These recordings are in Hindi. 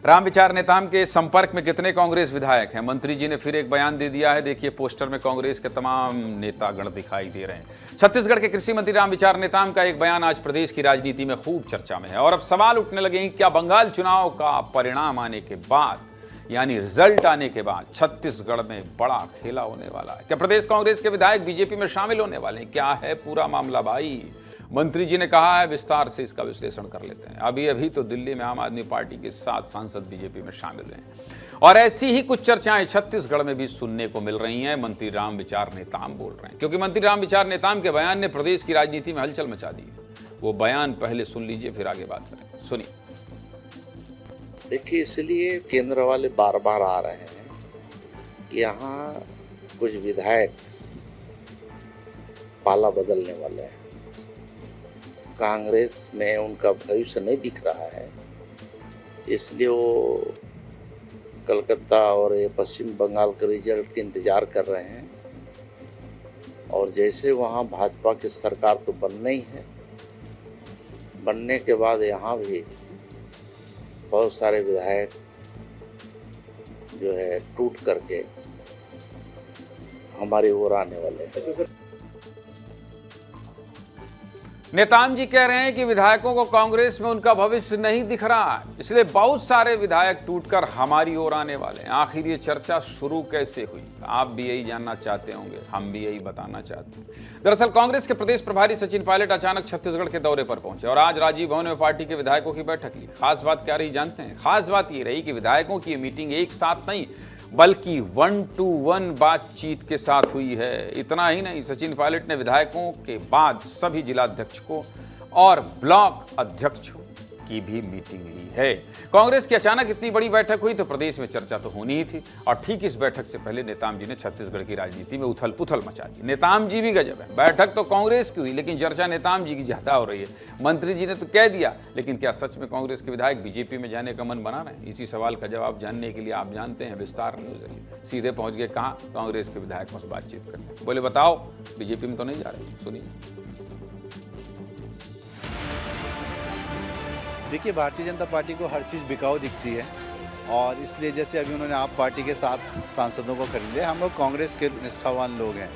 रामविचार नेताम के संपर्क में कितने कांग्रेस विधायक हैं? मंत्री जी ने फिर एक बयान दे दिया है। देखिए, पोस्टर में कांग्रेस के तमाम नेतागण दिखाई दे रहे हैं। छत्तीसगढ़ के कृषि मंत्री रामविचार नेताम का एक बयान आज प्रदेश की राजनीति में खूब चर्चा में है और अब सवाल उठने लगे हैं, क्या बंगाल चुनाव का परिणाम आने के बाद, यानी रिजल्ट आने के बाद छत्तीसगढ़ में बड़ा खेला होने वाला है? क्या प्रदेश कांग्रेस के विधायक बीजेपी में शामिल होने वाले हैं? क्या है पूरा मामला भाई? मंत्री जी ने कहा है, विस्तार से इसका विश्लेषण कर लेते हैं। अभी तो दिल्ली में आम आदमी पार्टी के 7 सांसद बीजेपी में शामिल हैं और ऐसी ही कुछ चर्चाएं छत्तीसगढ़ में भी सुनने को मिल रही हैं। मंत्री रामविचार नेताम बोल रहे हैं, क्योंकि मंत्री रामविचार नेताम के बयान ने प्रदेश की राजनीति में हलचल मचा दी है। वो बयान पहले सुन लीजिए, फिर आगे बात करें। सुनिए। देखिए, इसलिए केंद्र वाले बार बार आ रहे हैं कि यहाँ कुछ विधायक पाला बदलने वाले हैं। कांग्रेस में उनका भविष्य नहीं दिख रहा है, इसलिए वो कलकत्ता और ये पश्चिम बंगाल के रिजल्ट के इंतज़ार कर रहे हैं। और जैसे वहाँ भाजपा की सरकार तो बनना ही है, बनने के बाद यहाँ भी बहुत सारे विधायक जो है टूट करके हमारी ओर आने वाले हैं। नेताम जी कह रहे हैं कि विधायकों को कांग्रेस में उनका भविष्य नहीं दिख रहा है, इसलिए बहुत सारे विधायक टूटकर हमारी ओर आने वाले हैं। आखिर ये चर्चा शुरू कैसे हुई? आप भी यही जानना चाहते होंगे, हम भी यही बताना चाहते हैं। दरअसल कांग्रेस के प्रदेश प्रभारी सचिन पायलट अचानक छत्तीसगढ़ के दौरे पर पहुंचे और आज राजीव भवन में पार्टी के विधायकों की बैठक ली। खास बात क्या रही जानते हैं? खास बात ये रही कि विधायकों की मीटिंग एक साथ नहीं, बल्कि 1-to-1 बातचीत के साथ हुई है। इतना ही नहीं, सचिन पायलट ने विधायकों के बाद सभी जिलाध्यक्ष को और ब्लॉक अध्यक्ष की भी मीटिंग ली है। कांग्रेस की अचानक इतनी बड़ी बैठक हुई तो प्रदेश में चर्चा तो होनी ही थी और ठीक इस बैठक से पहले नेताम जी ने छत्तीसगढ़ की राजनीति में उथल पुथल मचा दी। नेताम जी भी गजब है, बैठक तो कांग्रेस की हुई लेकिन चर्चा नेताम जी की ज्यादा हो रही है। मंत्री जी ने तो कह दिया, लेकिन क्या सच में कांग्रेस के विधायक बीजेपी में जाने का मन बना रहे हैं? इसी सवाल का जवाब जानने के लिए आप जानते हैं विस्तार न्यूज सीधे पहुंच गए कहाँ? कांग्रेस के विधायकों से बातचीत करने। बोले बताओ, बीजेपी में तो नहीं जा रहे? सुनिए। देखिए, भारतीय जनता पार्टी को हर चीज़ बिकाऊ दिखती है और इसलिए जैसे अभी उन्होंने आप पार्टी के 7 सांसदों को खरीद लिया। हम लोग कांग्रेस के निष्ठावान लोग हैं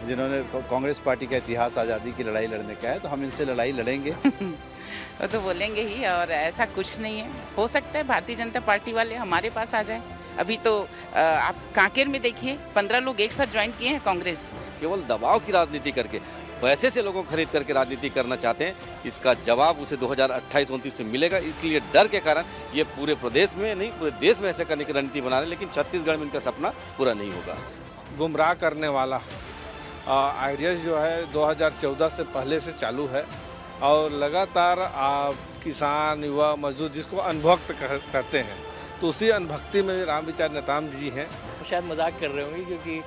जिन्होंने कांग्रेस पार्टी का इतिहास आज़ादी की लड़ाई लड़ने का है, तो हम इनसे लड़ाई लड़ेंगे। वो तो बोलेंगे ही, और ऐसा कुछ नहीं है। हो सकता है भारतीय जनता पार्टी वाले हमारे पास आ जाए। अभी तो आप कांकेर में देखिए, 15 लोग एक साथ ज्वाइन किए हैं कांग्रेस। केवल दबाव की राजनीति करके पैसे से लोगों को खरीद करके राजनीति करना चाहते हैं, इसका जवाब उसे 2028-29 से मिलेगा। इसलिए डर के कारण ये पूरे प्रदेश में नहीं, पूरे देश में ऐसे करने की रणनीति बना रहे हैं, लेकिन छत्तीसगढ़ में इनका सपना पूरा नहीं होगा। गुमराह करने वाला आइडियाज जो है 2014 से पहले से चालू है और लगातार किसान, युवा, मजदूर जिसको अनभक्त कहते हैं, तो उसी अनभक्ति में रामविचार नेताम जी हैं। शायद मजाक कर रहे होंगे, क्योंकि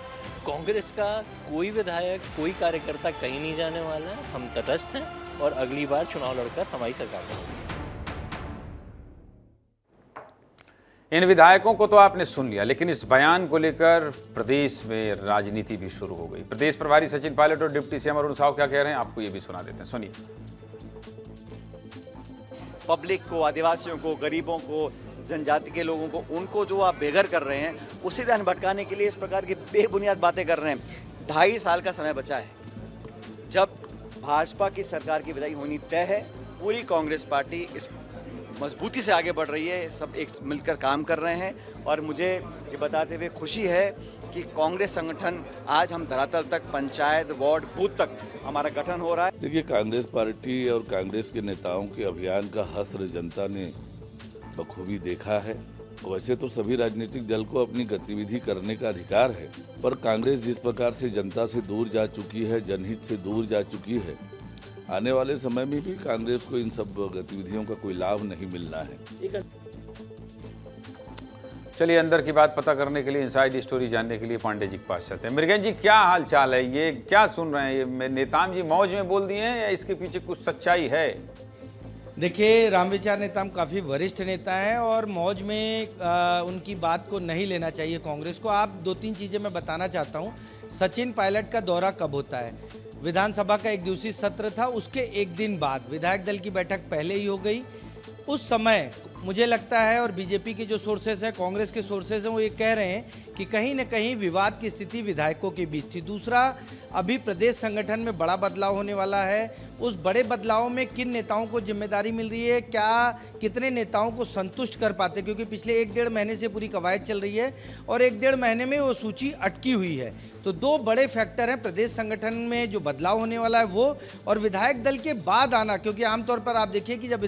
कांग्रेस का कोई विधायक, कोई कार्यकर्ता कहीं नहीं जाने वाला है। हम तटस्थ हैं और अगली बार चुनाव लड़कर हमारी सरकार बनेगी। इन विधायकों को तो आपने सुन लिया, लेकिन इस बयान को लेकर प्रदेश में राजनीति भी शुरू हो गई। प्रदेश प्रभारी सचिन पायलट और डिप्टी सीएम अरुण साव क्या कह रहे हैं, आपको ये भी सुना देते हैं। सुनिए। पब्लिक को, आदिवासियों को, गरीबों को, जनजाति के लोगों को, उनको जो आप बेघर कर रहे हैं, उसी ध्यान भटकाने के लिए इस प्रकार की बेबुनियाद बातें कर रहे हैं। 2.5 साल का समय बचा है, जब भाजपा की सरकार की विदाई होनी तय है। पूरी कांग्रेस पार्टी इस मजबूती से आगे बढ़ रही है, सब एक मिलकर काम कर रहे हैं और मुझे ये बताते हुए खुशी है कि कांग्रेस संगठन आज हम धरातल तक, पंचायत, वार्ड, बूथ तक हमारा गठन हो रहा है। देखिए, कांग्रेस पार्टी और कांग्रेस के नेताओं के अभियान का हश्र जनता ने बखूबी देखा है। वैसे तो सभी राजनीतिक दल को अपनी गतिविधि करने का अधिकार है, पर कांग्रेस जिस प्रकार से जनता से दूर जा चुकी है, जनहित से दूर जा चुकी है, आने वाले समय में भी कांग्रेस को इन सब गतिविधियों का कोई लाभ नहीं मिलना है। चलिए, अंदर की बात पता करने के लिए, इनसाइड स्टोरी जानने के लिए पांडे जी के पास चलते हैं। मृगेश जी, क्या हाल चाल है? ये क्या सुन रहे हैं? ये नेताम जी मौज में बोल दिए हैं या इसके पीछे कुछ सच्चाई है? देखिए, रामविचार नेताम काफ़ी वरिष्ठ नेता हैं और मौज में उनकी बात को नहीं लेना चाहिए कांग्रेस को। आप 2-3 चीज़ें मैं बताना चाहता हूँ। सचिन पायलट का दौरा कब होता है? विधानसभा का एक दिवसीय सत्र था, उसके एक दिन बाद विधायक दल की बैठक पहले ही हो गई। उस समय मुझे लगता है, और बीजेपी के जो सोर्सेस हैं, कांग्रेस के सोर्सेस हैं, वो ये कह रहे हैं कि कहीं न कहीं विवाद की स्थिति विधायकों के बीच थी। दूसरा, अभी प्रदेश संगठन में बड़ा बदलाव होने वाला है। उस बड़े बदलाव में किन नेताओं को जिम्मेदारी मिल रही है, क्या कितने नेताओं को संतुष्ट कर पाते, क्योंकि पिछले 1-1.5 महीने से पूरी कवायद चल रही है और 1-1.5 महीने में वो सूची अटकी हुई है। तो 2 बड़े फैक्टर हैं, प्रदेश संगठन में जो बदलाव होने वाला है वो, और विधायक दल के बाद आना, क्योंकि आमतौर पर आप देखिए कि जब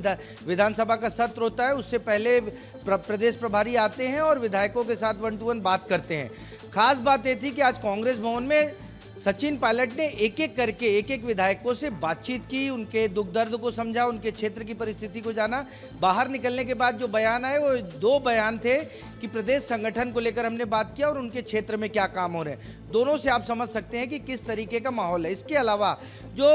विधानसभा का सत्र होता है उससे पहले प्रदेश प्रभारी आते हैं और विधायकों के साथ 1 to 1 बात करते हैं। खास बात ये थी कि आज कांग्रेस भवन में सचिन पायलट ने एक-एक करके एक-एक विधायकों से बातचीत की, उनके दुख दर्द को समझा, उनके क्षेत्र की परिस्थिति को जाना। बाहर निकलने के बाद जो बयान आए वो 2 बयान थे कि प्रदेश संगठन को लेकर हमने बात किया और उनके क्षेत्र में क्या काम हो रहे हैं। दोनों से आप समझ सकते हैं कि किस तरीके का माहौल है। इसके अलावा जो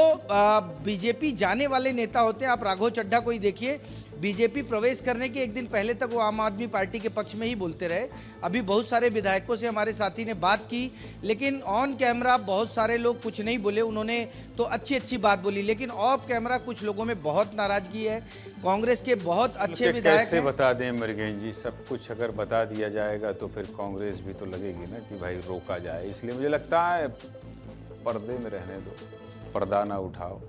बीजेपी जाने वाले नेता होते हैं, आप राघव चड्ढा को ही देखिए, बीजेपी प्रवेश करने के 1 दिन पहले तक वो आम आदमी पार्टी के पक्ष में ही बोलते रहे। अभी बहुत सारे विधायकों से हमारे साथी ने बात की, लेकिन ऑन कैमरा बहुत सारे लोग कुछ नहीं बोले। उन्होंने तो अच्छी बात बोली, लेकिन ऑफ कैमरा कुछ लोगों में बहुत नाराजगी है। कांग्रेस के बहुत अच्छे विधायक कैसे बता दें मृगेश जी, सब कुछ अगर बता दिया जाएगा तो फिर कांग्रेस भी तो लगेगी ना कि भाई रोका जाए। इसलिए मुझे लगता है पर्दे में रहने दो, पर्दा ना उठाओ।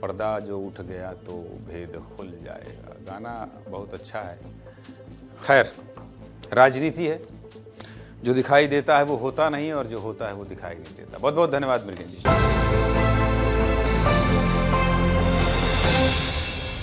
पर्दा जो उठ गया तो भेद खुल जाएगा। गाना बहुत अच्छा है। खैर, राजनीति है, जो दिखाई देता है वो होता नहीं और जो होता है वो दिखाई नहीं देता। बहुत बहुत धन्यवाद मृगेश जी।